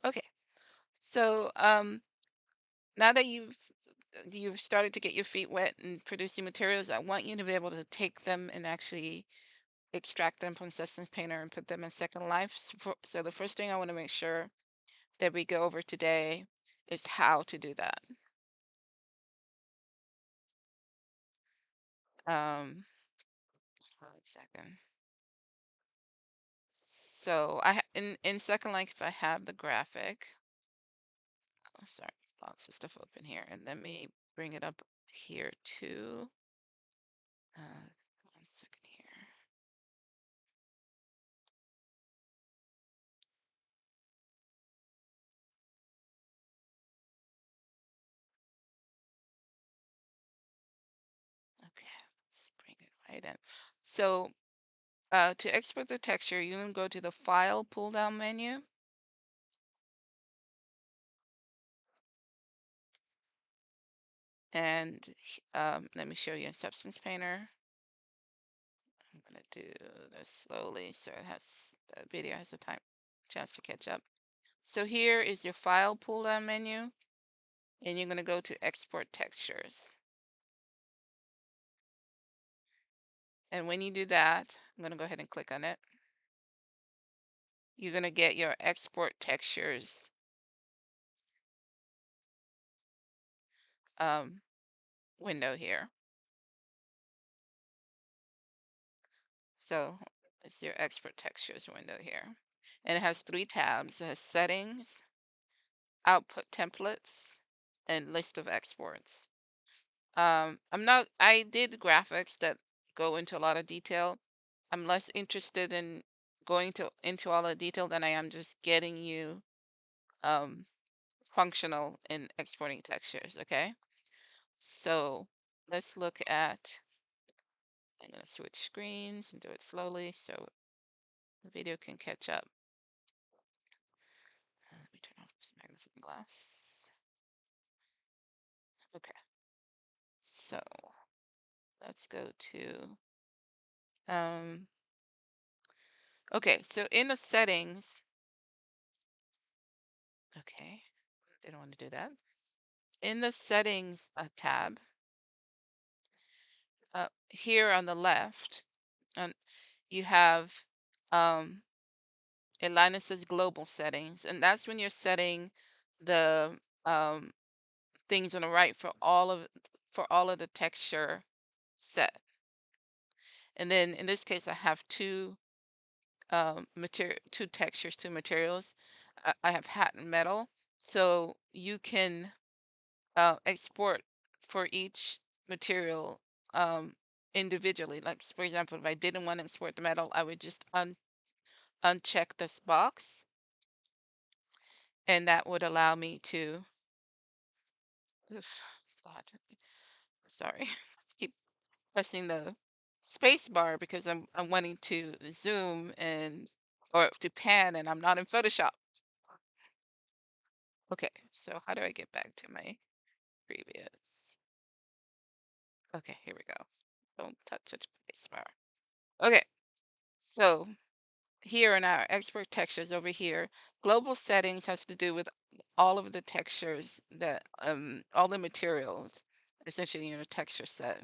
Okay, so now that you've started to get your feet wet and producing materials, I want you to be able to take them and actually extract them from Substance Painter and put them in Second Life. So the first thing I want to make sure that we go over today is how to do that. Um, Hold on a second. So in Second Life I have the graphic. Oh, sorry, lots of stuff open here, and let me bring it up here too. 1 second here. Okay, let's bring it right in. So to export the texture, you can go to the File pull-down menu, and let me show you in Substance Painter. I'm gonna do this slowly so the video has a chance to catch up. So here is your File pull-down menu, and you're gonna go to Export Textures. And when you do that, I'm gonna go ahead and click on it. You're gonna get your Export Textures um, window here. So it's your Export Textures window here. And it has 3 tabs. It has Settings, Output Templates, and List of Exports. I did graphics that go into a lot of detail. I'm less interested in going into all the detail than I am just getting you um, functional in exporting textures, okay? So let's look at, I'm going to switch screens and do it slowly so the video can catch up. Let me turn off this magnifying glass. Okay, so let's go to, um, okay, so in the settings, okay, didn't want to do that. In the settings tab, here on the left, um, you have um, a line that says global settings, and that's when you're setting the um, things on the right for all of the texture set. And then in this case, I have two textures, two materials. I have hat and metal, so you can export for each material individually. Like for example, if I didn't want to export the metal, I would just uncheck this box, and that would allow me to. Oof, God, sorry, keep pressing the space bar because I'm wanting to zoom and or to pan, and I'm not in Photoshop. Okay, so how do I get back to my previous? Okay, here we go. Don't touch the space bar. Okay, so here in our export textures over here, global settings has to do with all of the textures that all the materials essentially in a texture set.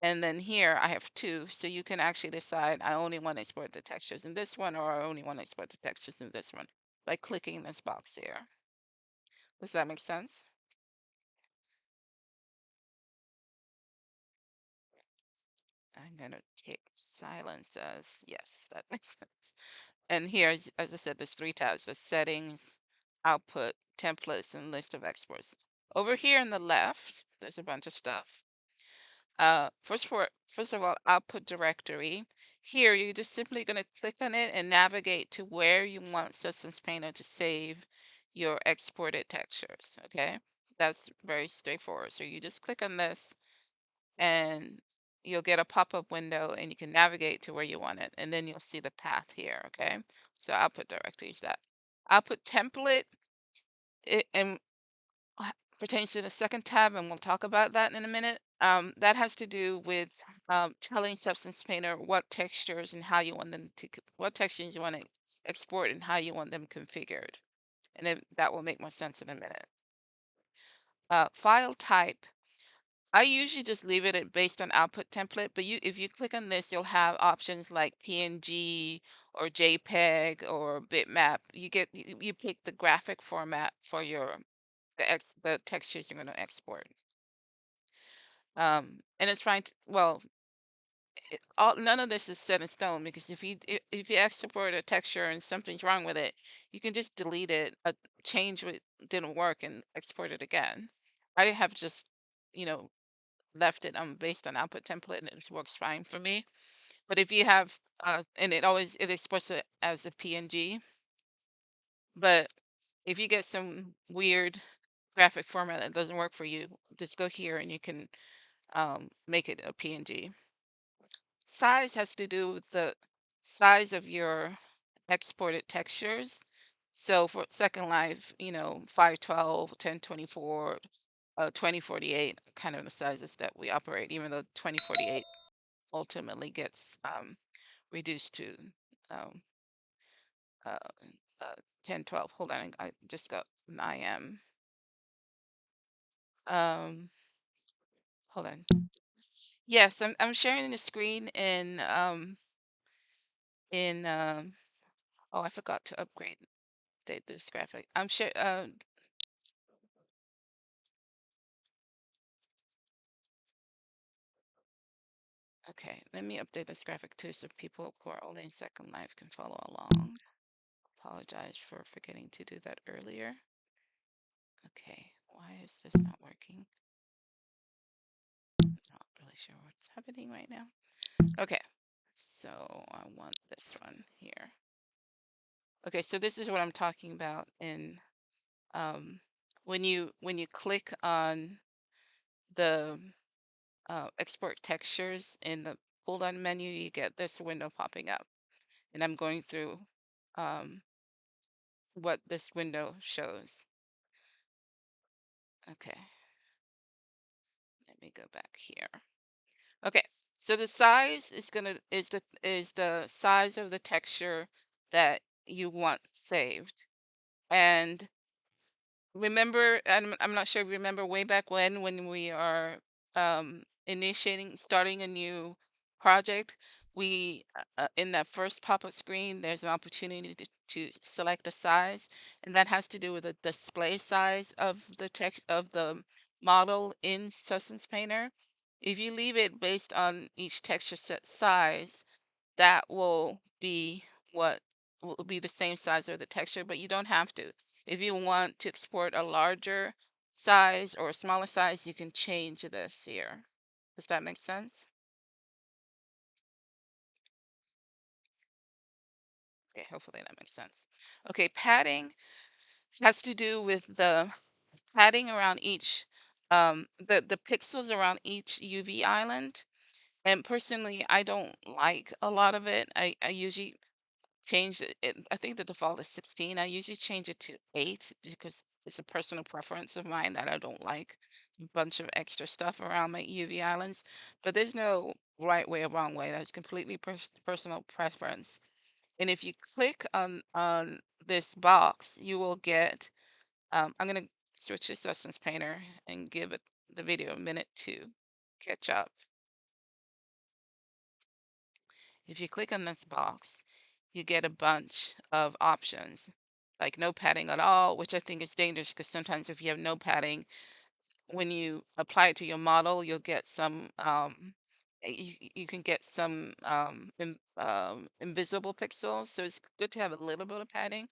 And then here I have two, so you can actually decide I only want to export the textures in this one, or I only want to export the textures in this one by clicking this box here. Does that make sense? I'm gonna take silence as yes, that makes sense. And here, as I said, there's 3 tabs: the settings, output, templates, and list of exports. Over here on the left, there's a bunch of stuff. First of all, output directory. Here, you're just simply going to click on it and navigate to where you want Substance Painter to save your exported textures. Okay, that's very straightforward. So you just click on this, and you'll get a pop-up window, and you can navigate to where you want it, and then you'll see the path here. Okay, so output directory is that. Output template, and pertains to the second tab, and we'll talk about that in a minute. That has to do with telling Substance Painter what textures and how you want them to, what textures you want to export and how you want them configured. and then that will make more sense in a minute. File type. I usually just leave it at based on output template, but if you click on this, you'll have options like PNG or JPEG or bitmap. You pick the graphic format for the textures you're going to export. And it's fine. Well, none of this is set in stone because if you export a texture and something's wrong with it, you can just delete it, change what didn't work, and export it again. I have just, you know, left it based on output template, and it works fine for me. But if you have, and it exports it as a PNG, but if you get some weird graphic format that doesn't work for you, just go here and you can make it a PNG. Size has to do with the size of your exported textures. So for Second Life, 512, 1024, 2048, kind of the sizes that we operate, even though 2048 ultimately gets reduced to um, uh, 1012. Hold on, I just got an IM. Um, Hold on. Yes, I'm sharing the screen in oh, I forgot to upgrade this graphic. I'm sure. Okay, let me update this graphic too, so people who are only in Second Life can follow along. Apologize for forgetting to do that earlier. Okay, why is this not working? Not really sure what's happening right now. Okay, so I want this one here. Okay, so this is what I'm talking about in um, when you click on the export textures in the pull down menu, you get this window popping up. And I'm going through um, what this window shows. Okay, let me go back here. Okay, so the size is the size of the texture that you want saved. And remember, I'm not sure if you remember way back when we are starting a new project, we in that first pop-up screen, there's an opportunity to select a size, and that has to do with the display size of the text of the model in Substance Painter. If you leave it based on each texture set size, that will be the same size of the texture, but you don't have to. If you want to export a larger size or a smaller size, you can change this here. Does that make sense? Okay, hopefully that makes sense. Okay, padding has to do with the padding around each the pixels around each UV island. And personally, I don't like a lot of it. I usually change it. I think the default is 16. I usually change it to 8 because it's a personal preference of mine that I don't like a bunch of extra stuff around my UV islands. But there's no right way or wrong way. That's completely personal preference. And if you click on this box, you will get. I'm gonna switch to Substance Painter and give it the video a minute to catch up. If you click on this box, you get a bunch of options, like no padding at all, which I think is dangerous because sometimes if you have no padding, when you apply it to your model, you'll get some, you can get some invisible pixels. So it's good to have a little bit of padding.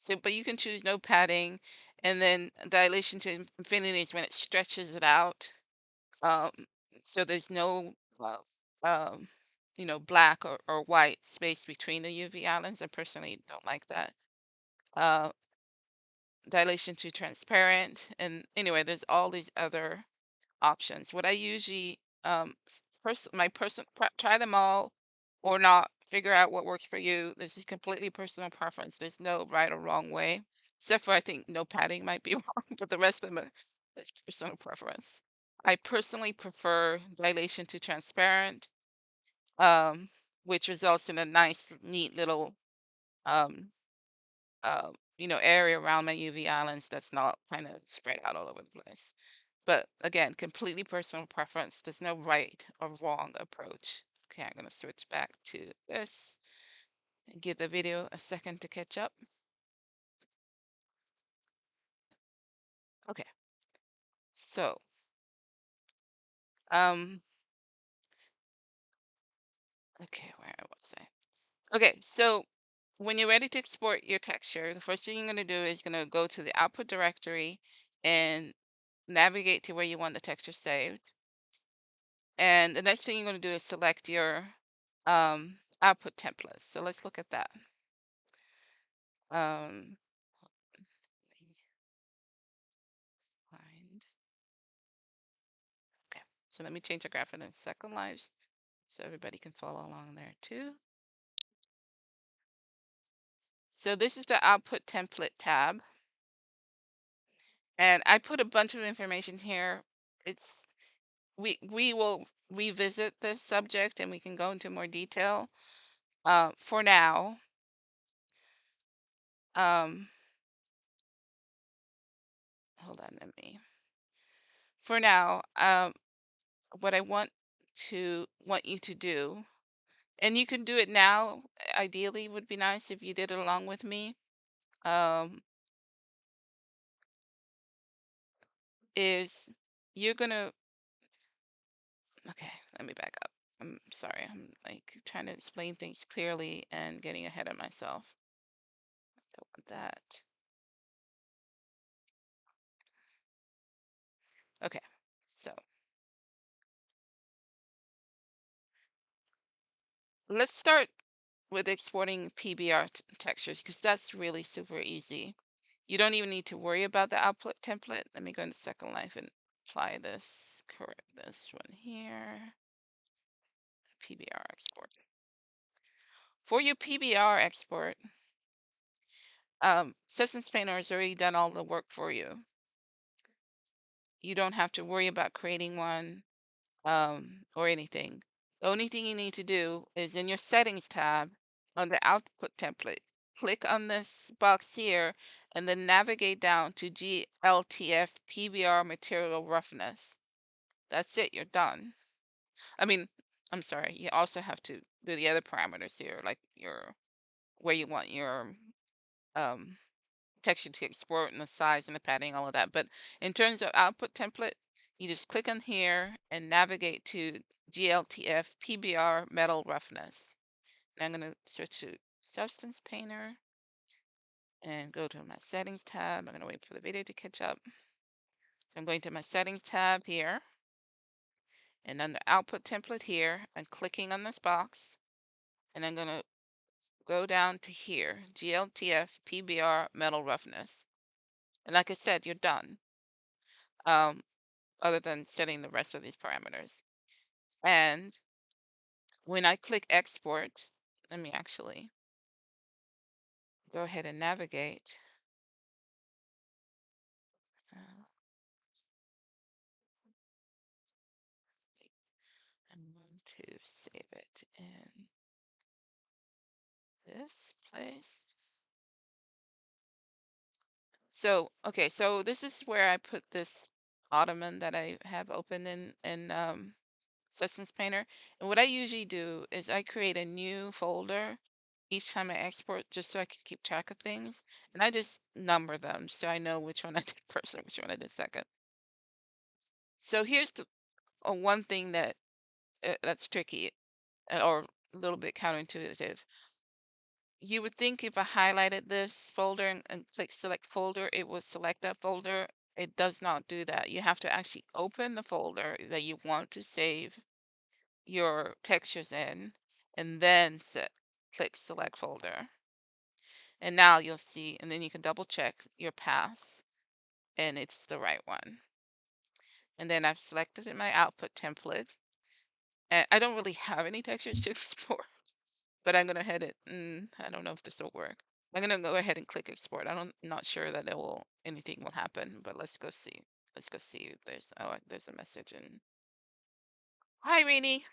So, but you can choose no padding, and then dilation to infinity is when it stretches it out. Um, so there's no um, black or white space between the UV islands. I personally don't like that. Uh, Dilation to transparent, and anyway, there's all these other options. What I usually try them all or not. Figure out what works for you. This is completely personal preference. There's no right or wrong way, except for I think no padding might be wrong, but the rest of them is personal preference. I personally prefer dilation to transparent, um, which results in a nice, neat little um, area around my UV islands that's not kind of spread out all over the place. But again, completely personal preference. There's no right or wrong approach. Okay, I'm gonna switch back to this and give the video a second to catch up. Okay, so um, okay, where was I? Okay, so when you're ready to export your texture, the first thing you're gonna do is gonna go to the output directory and navigate to where you want the texture saved. And the next thing you're going to do is select your output templates. So let's look at that. Um, let me find. Okay, so let me change the graphic in Second Lives so everybody can follow along there too. So this is the output template tab. And I put a bunch of information here. It's we will revisit this subject and we can go into more detail. For now, um, hold on, let me. For now, what I want you to do, and you can do it now. Ideally, would be nice if you did it along with me. Um, is you're gonna okay? Let me back up. I'm sorry. I'm like trying to explain things clearly and getting ahead of myself. I don't want that. Okay, so let's start with exporting PBR textures because that's really super easy. You don't even need to worry about the output template. Let me go into Second Life and apply this, correct this one here, PBR export. For your PBR export, Systems Painter has already done all the work for you. You don't have to worry about creating one or anything. The only thing you need to do is in your Settings tab on the Output template, click on this box here and then navigate down to GLTF PBR Material Roughness. That's it, you're done. I mean, I'm sorry, you also have to do the other parameters here, like where you want your um, texture to export and the size and the padding, all of that. But in terms of output template, you just click on here and navigate to GLTF PBR Metal Roughness. And I'm going to switch to Substance Painter and go to my Settings tab. I'm going to wait for the video to catch up. So I'm going to my Settings tab here. And under Output Template here, I'm clicking on this box. And I'm going to go down to here, GLTF PBR Metal Roughness. And like I said, you're done. Other than setting the rest of these parameters. And when I click export, let me actually go ahead and navigate. I'm going to save it in this place. So, okay, so this is where I put this ottoman that I have open in Systems Painter. And what I usually do is I create a new folder each time I export just so I can keep track of things. And I just number them so I know which one I did first and which one I did second. So here's the one thing that's tricky or a little bit counterintuitive. You would think if I highlighted this folder and click select folder, it would select that folder. It does not do that. You have to actually open the folder that you want to save your textures in and then click select folder. And now you'll see, and then you can double check your path and it's the right one. And then I've selected in my output template. And I don't really have any textures to export, but I'm gonna head it. I don't know if this will work. I'm gonna go ahead and click export. Not sure that anything will happen, but let's go see. Let's go see if there's a message in. Hi, Rainy.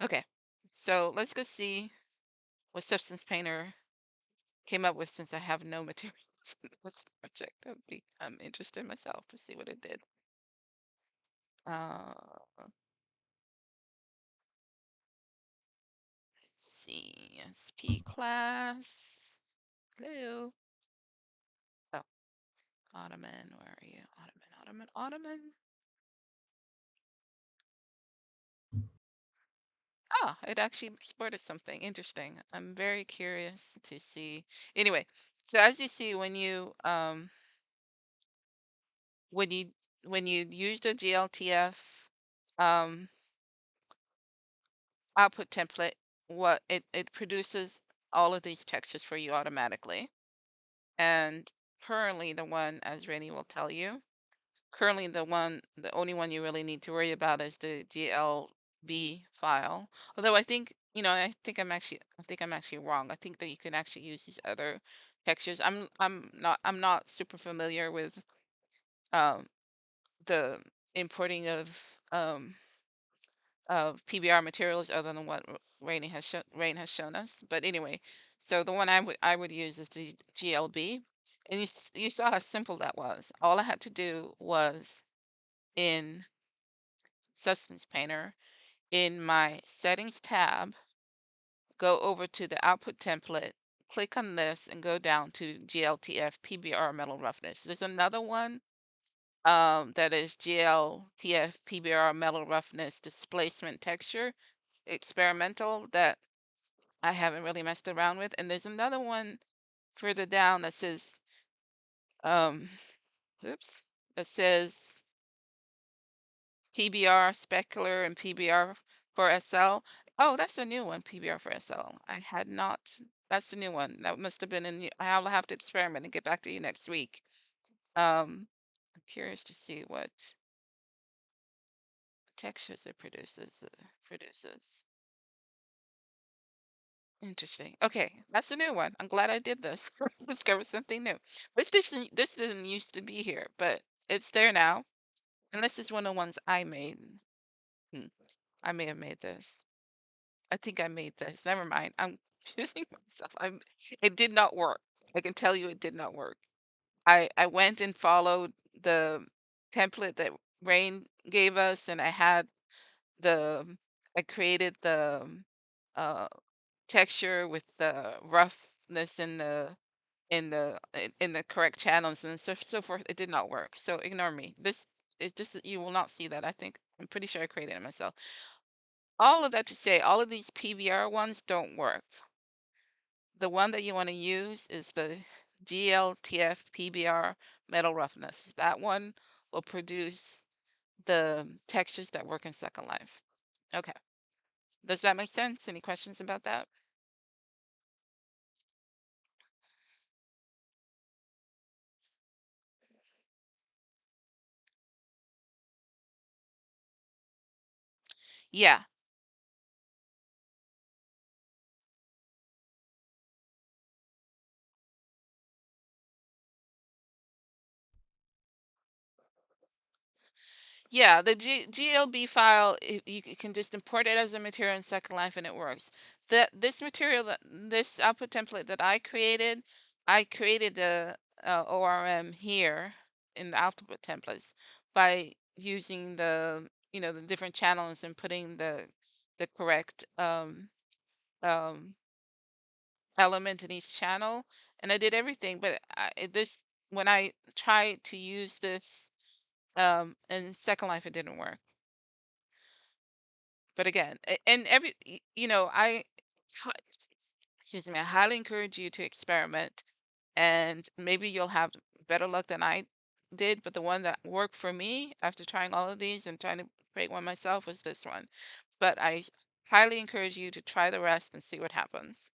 Okay. So let's go see what Substance Painter came up with since I have no materials in this project. That would be, I'm interested myself to see what it did. Let's see, SP class. Hello. Oh, Ottoman, where are you? Ottoman. Oh, it actually sported something interesting. I'm very curious to see. Anyway, so as you see, when you when you use the GLTF um, output template, what it produces all of these textures for you automatically. And currently, the one, as Rainy will tell you, currently the only one you really need to worry about is the GLB file. Although I think I'm actually wrong. I think that you can actually use these other textures. I'm not super familiar with um the importing of PBR materials other than what Rain has shown us. But anyway, so the one I would use is the GLB, and you saw how simple that was. All I had to do was in Substance Painter, in my Settings tab, go over to the Output Template, click on this, and go down to GLTF PBR Metal Roughness. There's another one that is GLTF PBR Metal Roughness Displacement Texture Experimental that I haven't really messed around with. And there's another one further down that says, um, oops, that says PBR Specular and PBR for SL. Oh, that's a new one, PBR for SL. I had not, that's a new one. That must have been I'll have to experiment and get back to you next week. I'm curious to see what textures it produces. Interesting. Okay, that's a new one. I'm glad I did this. Discovered something new. This didn't used to be here, but it's there now. And this is one of the ones I made. Hmm, I may have made this. I think I made this. Never mind. I'm confusing myself. It did not work. I can tell you it did not work. I went and followed the template that Rain gave us, and the I created the uh texture with the roughness in the correct channels and so forth. It did not work. So ignore me. This you will not see that. I'm pretty sure I created it myself. All of that to say, all of these PBR ones don't work. The one that you want to use is the GLTF PBR metal roughness. That one will produce the textures that work in Second Life. Okay. Does that make sense? Any questions about that? Yeah. Yeah, the GLB file, you can just import it as a material in Second Life and it works. This output template that I created the ORM here in the output templates by using the different channels and putting the correct um, element in each channel. And I did everything, but when I tried to use this in Second Life, it didn't work. But again, and hi- excuse me, I highly encourage you to experiment, and maybe you'll have better luck than I did. But the one that worked for me after trying all of these and trying to create one myself was this one. But I highly encourage you to try the rest and see what happens.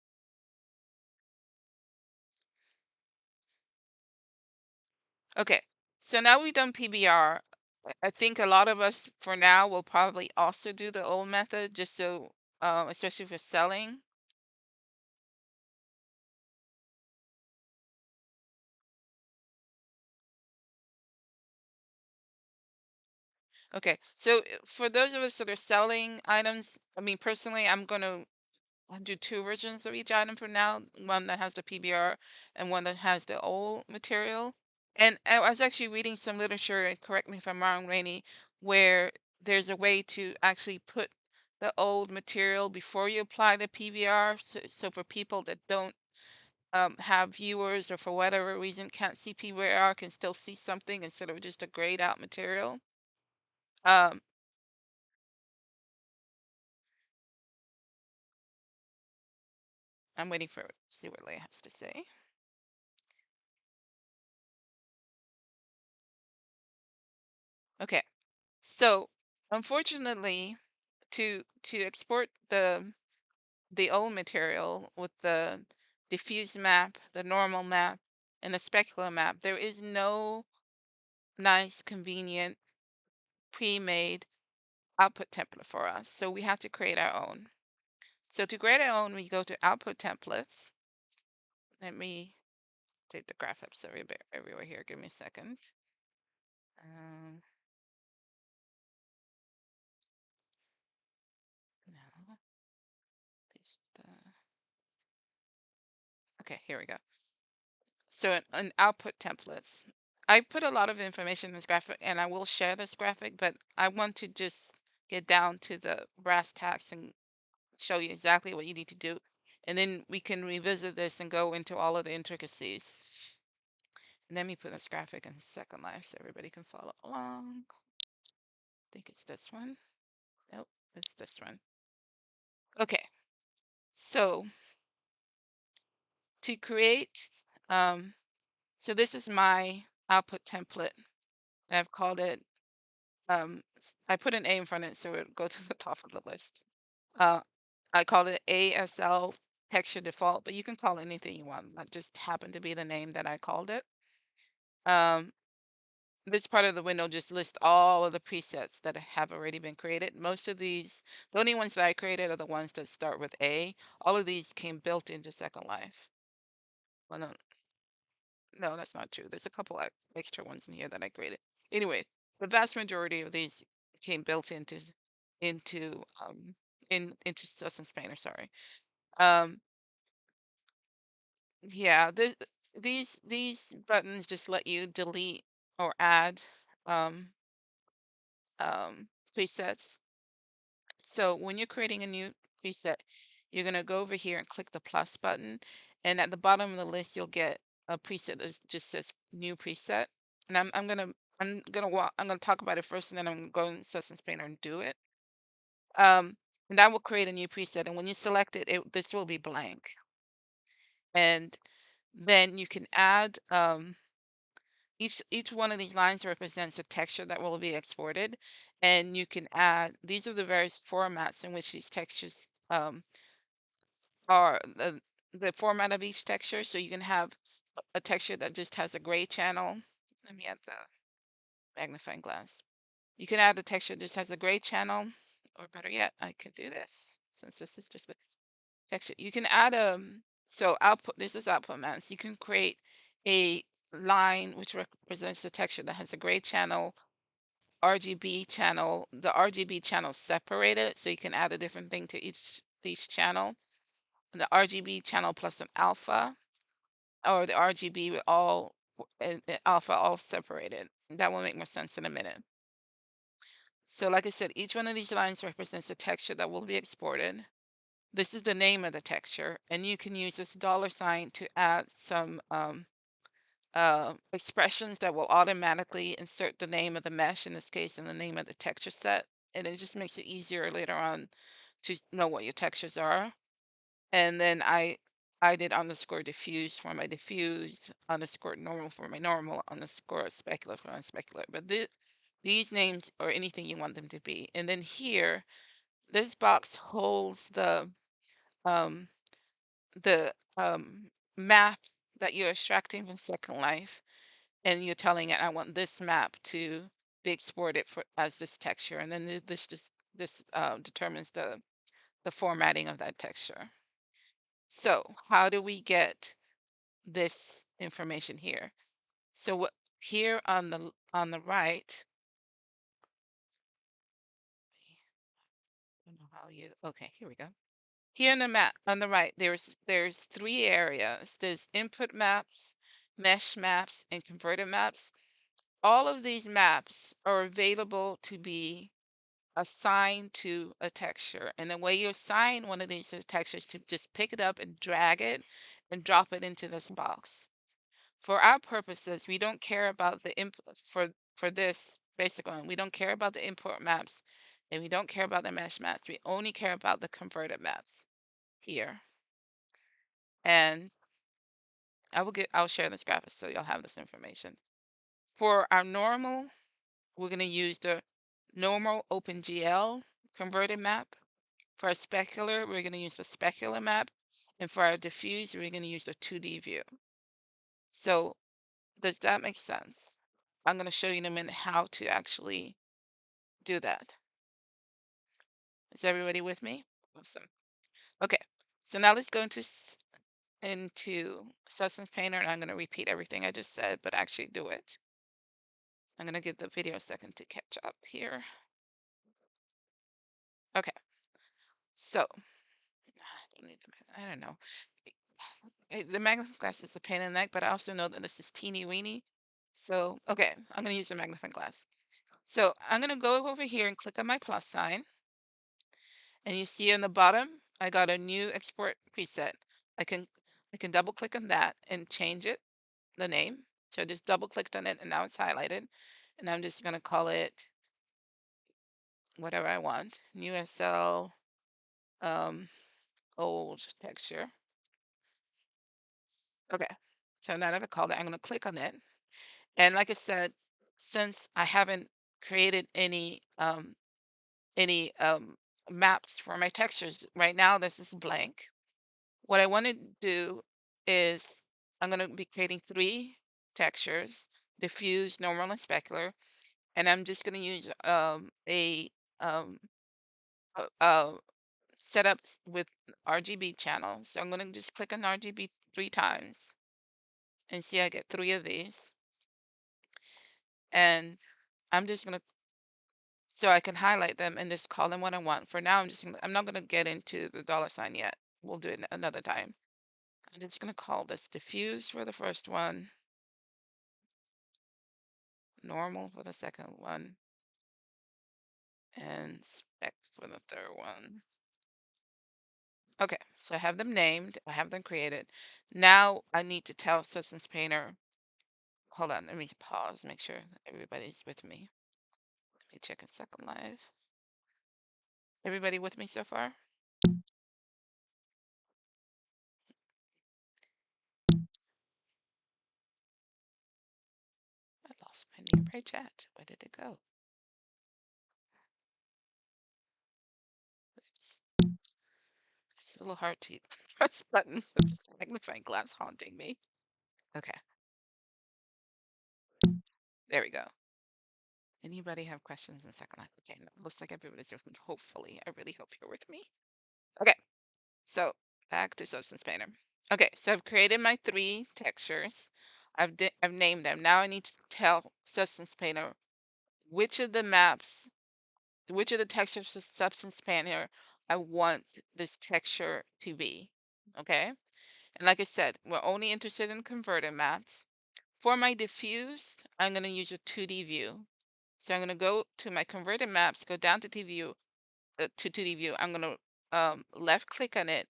Okay, so now we've done PBR. I think a lot of us for now will probably also do the old method, just so, especially for selling. Okay, so for those of us that are selling items, I mean, personally, I'm going to I'll do two versions of each item for now, one that has the PBR and one that has the old material. And I was actually reading some literature, and correct me if I'm wrong, Rainey, where there's a way to actually put the old material before you apply the PBR. So for people that don't have viewers or for whatever reason can't see PBR, can still see something instead of just a grayed out material. Um, I'm waiting for to see what Leia has to say. Okay, so unfortunately, to export the old material with the diffuse map, the normal map, and the specular map, there is no nice, convenient, pre-made output template for us. So we have to create our own. So to create our own, we go to output templates. Let me take the graph up so everywhere here. Give me a second. Um, no, there's okay, here we go. So in output templates, I put a lot of information in this graphic and I will share this graphic, but I want to just get down to the brass tacks and show you exactly what you need to do. And then we can revisit this and go into all of the intricacies. And let me put this graphic in Second Life so everybody can follow along. I think it's this one. Nope, it's this one. Okay, so to create, so this is my output template. And I've called it I put an A in front of it so it would go to the top of the list. Uh, I called it ASL texture default, but you can call it anything you want. That just happened to be the name that I called it. Um, this part of the window just lists all of the presets that have already been created. Most of these, the only ones that I created are the ones that start with A. All of these came built into Second Life. Well, no, no, that's not true. There's a couple extra ones in here that I created. Anyway, the vast majority of these came built into into Sussens Painter, sorry. Um yeah, these buttons just let you delete or add um presets. So when you're creating a new preset, you're gonna go over here and click the plus button, and at the bottom of the list you'll get a preset that just says new preset. And I'm gonna talk about it first, and then I'm gonna go in Substance Painter and do it. And that will create a new preset, and when you select it, this will be blank. And then you can add each one of these lines represents a texture that will be exported, and you can add these are the various formats in which these textures are the format of each texture. So you can have a texture that just has a gray channel. Let me add the magnifying glass. You can add a texture that just has a gray channel, or better yet, I could do this since this is just a texture. You can add so output. This is output maps. You can create a line which represents the texture that has a gray channel, RGB channel. The RGB channel separated, so you can add a different thing to each channel. The RGB channel plus an alpha, or the RGB with all alpha all separated. That will make more sense in a minute. So like I said, each one of these lines represents a texture that will be exported. This is the name of the texture, and you can use this dollar sign to add some expressions that will automatically insert the name of the mesh, in this case, and the name of the texture set. And it just makes it easier later on to know what your textures are. And then I did underscore diffuse for my diffused, underscore normal for my normal, underscore specular for my specular. But these names are anything you want them to be. And then here, this box holds um, the map that you're extracting from Second Life, and you're telling it, I want this map to be exported for as this texture. And then this determines the formatting of that texture. So how do we get this information here? So what here on the right, I don't know how you, okay, here we go. Here on the map on the right, there's three areas. There's input maps, mesh maps, and converted maps. All of these maps are available to be assigned to a texture. And the way you assign one of these textures to just pick it up and drag it and drop it into this box. For our purposes, we don't care about the input for this basic one. We don't care about the import maps and we don't care about the mesh maps. We only care about the converted maps here. And I'll share this graphic so you'll have this information. For our normal, we're going to use the normal OpenGL converted map. For our specular, we're going to use the specular map. And for our diffuse, we're going to use the 2D view. So does that make sense? I'm going to show you in a minute how to actually do that. Is everybody with me? Awesome. Okay, so now let's go into Substance Painter, and I'm going to repeat everything I just said, but actually do it. I'm going to give the video a second to catch up here. Okay, so I don't know. The magnifying glass is a pain in the neck, but I also know that this is teeny weeny. So, okay, I'm going to use the magnifying glass. So I'm going to go over here and click on my plus sign. And you see on the bottom, I got a new export preset. I can I can double click on that and change it, the name. So I just double clicked on it and now it's highlighted. And I'm just going to call it whatever I want. New SL um, old texture. Okay. So now that I've called it, I'm going to click on it. And like I said, since I haven't created any maps for my textures right now, this is blank. What I want to do is I'm going to be creating three textures: diffuse, normal, and specular. And I'm just going to use um, a setup with RGB channel. So I'm going to just click on RGB 3 times and see I get three of these. And I'm just going to, so I can highlight them and just call them what I want. For now, I'm not going to get into the dollar sign yet. We'll do it another time. I'm just going to call this diffuse for the first one, normal for the second one, and spec for the third one. Okay, so I have them named, I have them created. Now I need to tell Substance Painter, hold on, let me pause, make sure everybody's with me. Let me check in Second Life. Everybody with me so far? I lost my nearby chat. Where did it go? Oops. It's a little hard to press buttons with this magnifying glass haunting me. Okay, there we go. Anybody have questions in Second Life? Okay, no, looks like everybody's with me. Hopefully, I really hope you're with me. Okay, so back to Substance Painter. Okay, so I've created my three textures. I've named them. Now I need to tell Substance Painter which of the maps, which of the textures of Substance Painter I want this texture to be. Okay, and like I said, we're only interested in converted maps. For my diffuse, I'm going to use a 2D view. So I'm going to go to my converted maps, go down to to 2D view. I'm going to left click on it,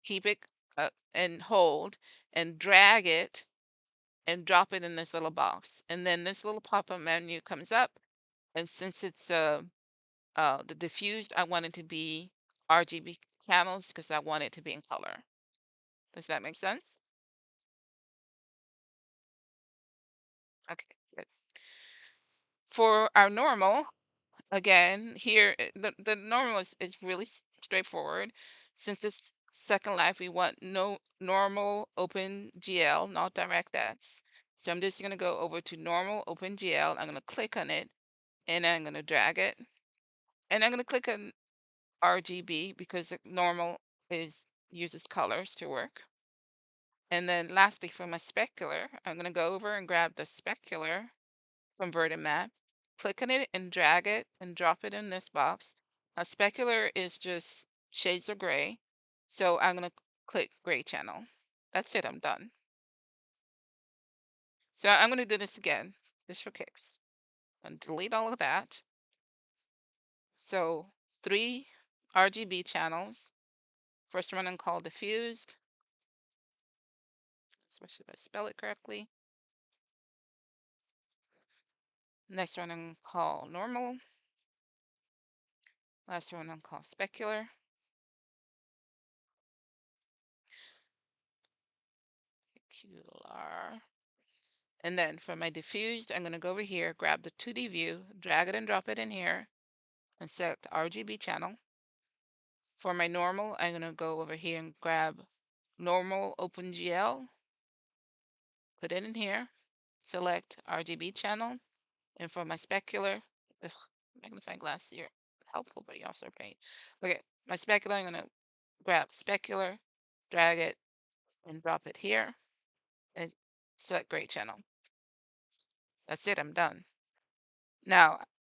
keep it and hold and drag it and drop it in this little box. And then this little pop-up menu comes up. And since it's the diffused, I want it to be RGB channels because I want it to be in color. Does that make sense? Okay, good. For our normal, again, here, the normal is really straightforward. Since it's Second Life, we want no normal OpenGL, not DirectX. So I'm just going to go over to normal OpenGL. I'm going to click on it, and I'm going to drag it. And I'm going to click on RGB because normal uses colors to work. And then lastly, for my specular, I'm going to go over and grab the specular converted map, click on it and drag it and drop it in this box. A specular is just shades of gray. So I'm going to click gray channel. That's it, I'm done. So I'm going to do this again, just for kicks. And delete all of that. So 3 RGB channels. First one I'm called diffused, especially if I spell it correctly. Next one I'm call normal. Last one I'm call specular. Specular. And then for my diffused, I'm going to go over here, grab the 2D view, drag it and drop it in here, and select RGB channel. For my normal, I'm going to go over here and grab normal OpenGL, put it in here, select RGB channel. And for my specular, ugh, magnifying glass here, helpful, but you also pain. Okay, my specular, I'm going to grab specular, drag it, and drop it here, and select gray channel. That's it, I'm done. Now,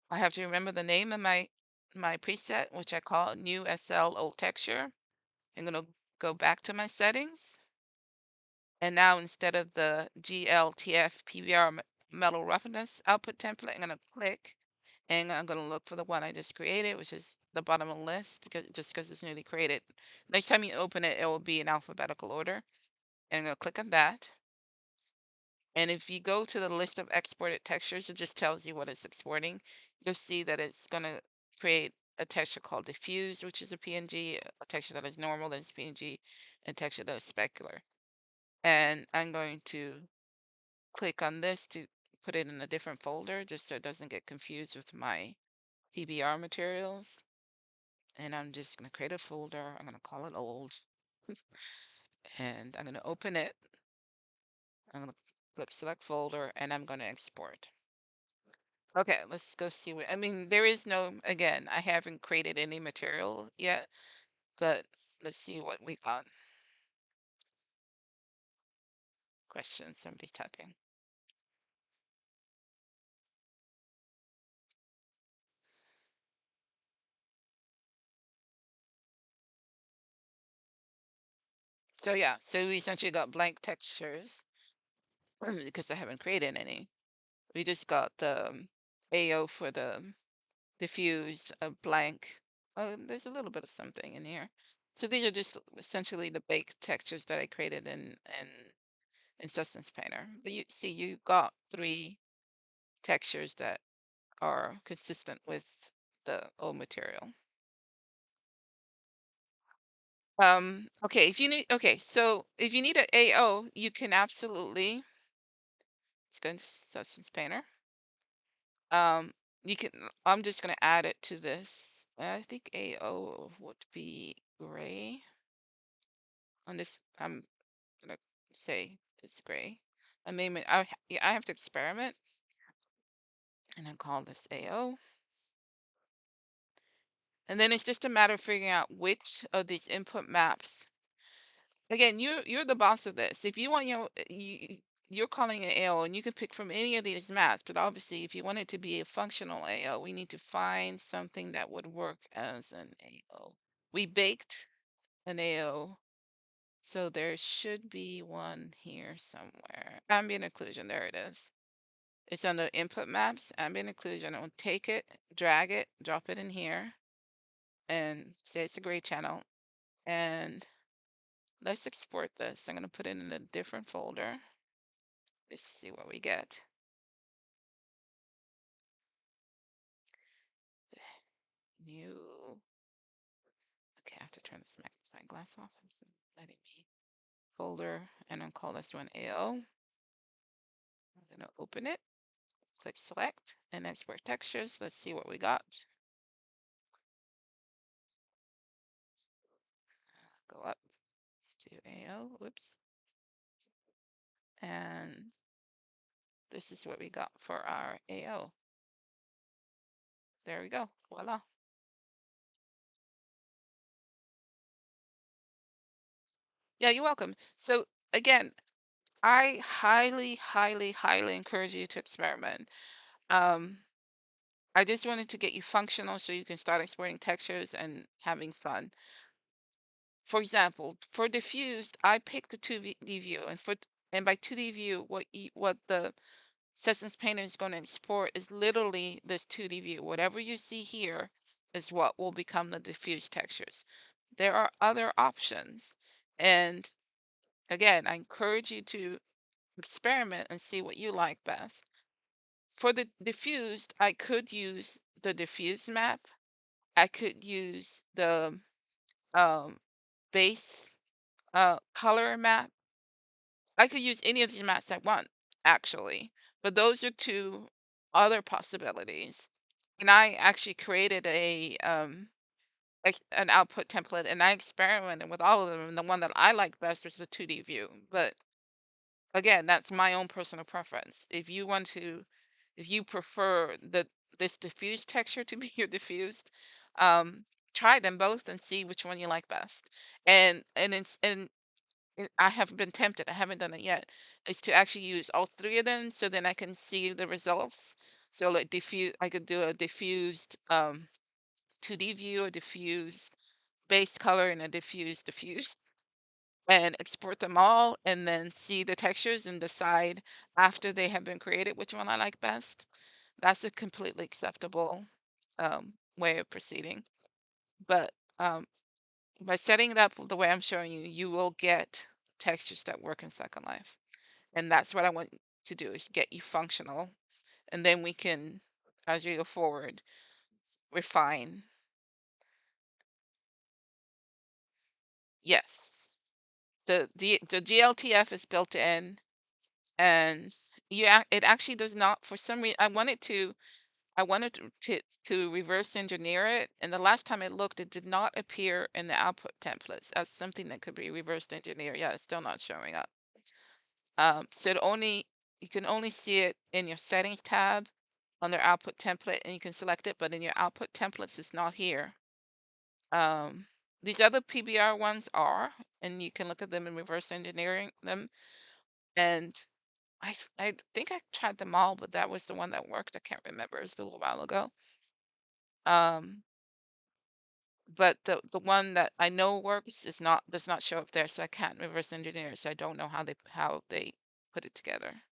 I have to remember the name of my preset, which I call new SL old texture. I'm going to go back to my settings. And now instead of the GLTF PBR metal roughness output template, I'm going to click and I'm going to look for the one I just created, which is the bottom of the list, because it's newly created. Next time you open it, it will be in alphabetical order. And I'm going to click on that. And if you go to the list of exported textures, it just tells you what it's exporting. You'll see that it's going to create a texture called diffuse, which is a PNG, a texture that is normal, that is PNG, and a texture that is specular. And I'm going to click on this to put it in a different folder just so it doesn't get confused with my PBR materials. And I'm just going to create a folder. I'm going to call it old. And I'm going to open it. I'm going to click select folder and I'm going to export. Okay, let's go see what, I mean, there is no, again, I haven't created any material yet, but let's see what we got. Question, somebody's typing. So yeah, so we essentially got blank textures because I haven't created any. We just got the AO for the diffused, a blank. Oh, there's a little bit of something in here. So these are just essentially the baked textures that I created in Substance Painter. But you see, you got 3 textures that are consistent with the old material. Okay, so if you need an AO, you can absolutely, let's go into Substance Painter. Um, you can, I'm just gonna add it to this. I think AO would be gray. On this, I'm gonna say it's gray. Yeah, I have to experiment, and I call this AO. And then it's just a matter of figuring out which of these input maps. Again, you're the boss of this. If you want you're calling it AO, and you can pick from any of these maps. But obviously, if you want it to be a functional AO, we need to find something that would work as an AO. We baked an AO, so there should be one here somewhere. Ambient occlusion, there it is. It's under input maps, ambient occlusion. I'll take it, drag it, drop it in here, and say it's a gray channel. And let's export this. I'm going to put it in a different folder. Let's see what we get. New. Okay, I have to turn this magnifying glass off. It's letting me folder, and I'll call this one AO. I'm going to open it, click select, and export textures. Let's see what we got. Go up to AO. Whoops. And this is what we got for our AO. There we go. Voila. Yeah, you're welcome. So again, I highly, highly, highly encourage you to experiment. Um, I just wanted to get you functional so you can start exporting textures and having fun. For example, for diffused, I picked the 2D view, and by 2D view, what the Sessions Painter is going to export is literally this 2D view. Whatever you see here is what will become the diffused textures. There are other options, and again, I encourage you to experiment and see what you like best. For the diffused, I could use the diffused map. I could use the um, base color map. I could use any of these maps I want, actually, but those are two other possibilities. And I actually created an output template, and I experimented with all of them. And the one that I liked best was the 2D view. But again, that's my own personal preference. If you prefer this diffused texture to be your diffused, um, try them both and see which one you like best. And I have been tempted, I haven't done it yet, is to actually use all three of them so then I can see the results. So like I could do a diffused 2D view, a diffused base color, and a diffused, and export them all and then see the textures and decide after they have been created which one I like best. That's a completely acceptable way of proceeding. But um, by setting it up the way I'm showing you, you will get textures that work in Second Life. And that's what I want to do, is get you functional. And then we can, as we go forward, refine. Yes. The GLTF is built in, and it actually does not, for some reason, I wanted to reverse engineer it, and the last time I looked, it did not appear in the output templates as something that could be reverse engineered. Yeah, it's still not showing up. So you can only see it in your settings tab under output template, and you can select it, but in your output templates, it's not here. Um, these other PBR ones are, and you can look at them in reverse engineering them. And I think I tried them all, but that was the one that worked. I can't remember. It was a little while ago. Um, but the one that I know works does not show up there, so I can't reverse engineer it. So I don't know how they put it together.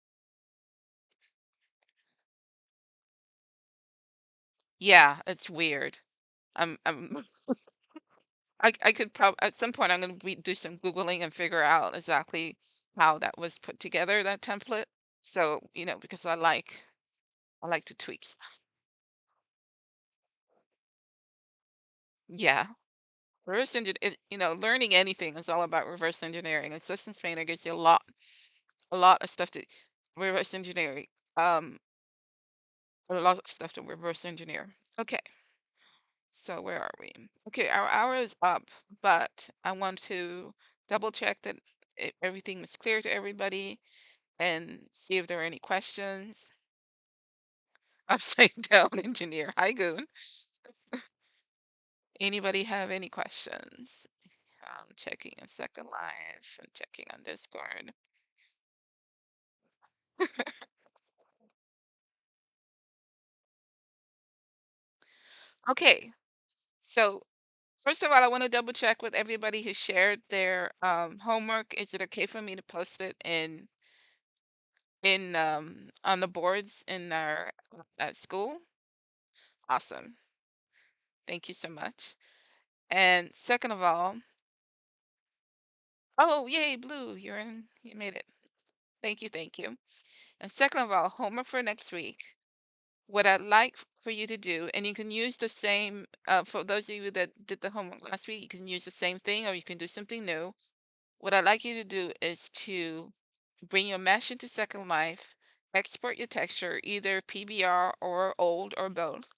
Yeah, it's weird. I'm I could probably at some point I'm gonna do some Googling and figure out exactly how that was put together, that template. So, because I like to tweak stuff. Yeah. Learning anything is all about reverse engineering. And Systems Painter gives you a lot of stuff to reverse engineering. Um, a lot of stuff to reverse engineer. Okay, so where are we? Okay, our hour is up, but I want to double check that everything was clear to everybody and see if there are any questions. Upside down engineer. Hi, Goon. Anybody have any questions? I'm checking in Second Life and checking on Discord. Okay, so first of all, I want to double check with everybody who shared their homework. Is it okay for me to post it in on the boards in our at school? Awesome. Thank you so much. And second of all, oh, yay, Blue, you're in. You made it. Thank you, thank you. And second of all, homework for next week. What I'd like for you to do, and you can use the same, for those of you that did the homework last week, you can use the same thing or you can do something new. What I'd like you to do is to bring your mesh into Second Life, export your texture, either PBR or old or both,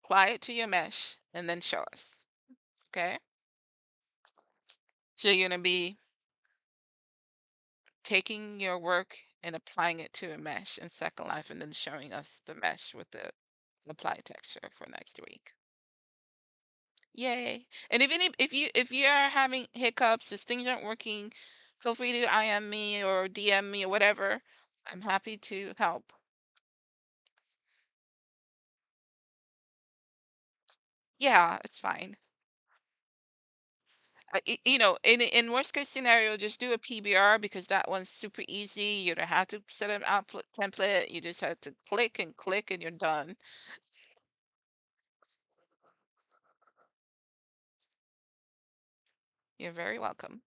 apply it to your mesh, and then show us. Okay? So you're going to be taking your work and applying it to a mesh in Second Life and then showing us the mesh with the applied texture for next week. Yay. And if you are having hiccups, if things aren't working, feel free to IM me or DM me or whatever. I'm happy to help. Yeah, it's fine. In worst case scenario, just do a PBR because that one's super easy. You don't have to set an output template. You just have to click and you're done. You're very welcome.